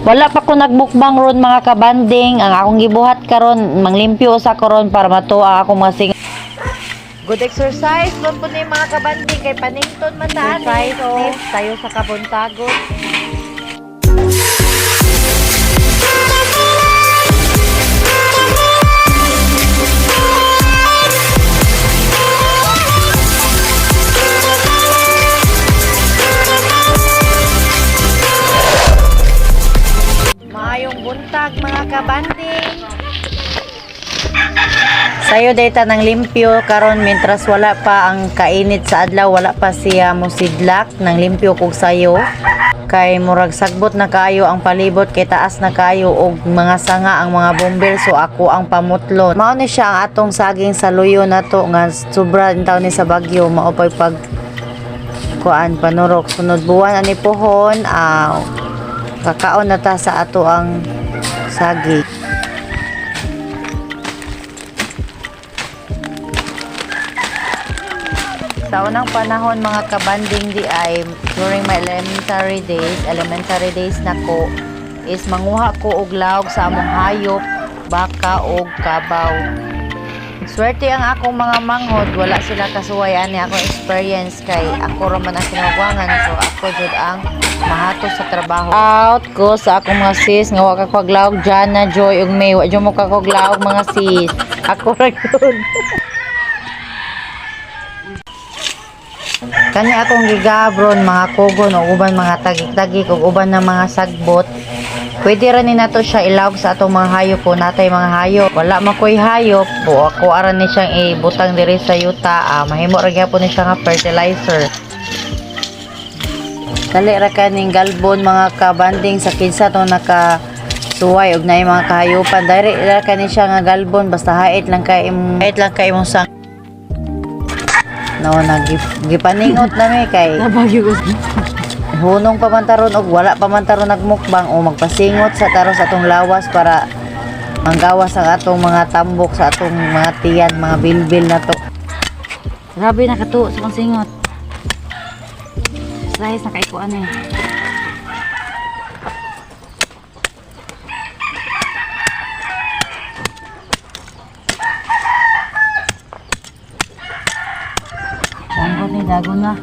Wala pa ko nagbukbang ron mga kabanding. Ang akong gibuhat karon manglimpyo sa karon para matuwa ako masing. Good exercise ron po ni mga kabanding kay panington man ta exercise tayo sa kabuntagon. Maayong buntag mga kabanding. Sayo data ng limpyo karon mintras wala pa ang kainit sa adlaw, wala pa siya mosidlak ng limpyo kog sayo kay murag sagbot na kayo ang palibot kay taas na kayo og mga sanga ang mga bomber, so ako ang pamutlon. Mao ni siya ang atong saging saluyo nato nga sobra taw ni sa bagyo, mao pag kuan panurok sunod buwan ani pohon kakaon na ta sa ato ang saging. Sa unang panahon mga kabanding di ay during my elementary days nako is manguha ko og lawg sa among hayop, baka og kabaw. Swerte ang akong mga manghod, wala sila kasuway ani akong experience kay ako ra man ang kinagwangan, so ako jud ang mahato sa trabaho. Out ko sa akong mga sis nga wa ka paglawg Jana, Joy ug May, wa jud mo ka paglawg mga sis. Ako ra gyud. Kani akong gigabron mga kugon o uban mga tagik-tagik ug uban ng mga sagbot. Pwede ra ni nato siya ilawg sa atong mga hayop po natay mga hayop. Wala makoy hayop, o ako aran ni siyang ibutang diri sa yuta. Mahimo ra gyapon ni siya nga fertilizer. Dali ra kaning galbon mga kabanding sa kinsa to naka suway og naay mga kahayupan. Dali ra kani siya nga galbon basta hait lang kay imong sang. No, nagipaningot na mi kay hunong pamantaron og wala pamantaron nagmukbang o magpasingot sa taros atong lawas para manggawas ang atong mga tambok sa atong mga tiyan, mga bilbil na to. Grabe na kato sa pansingot. Slice na kaikuan eh. Ang ni dagon na.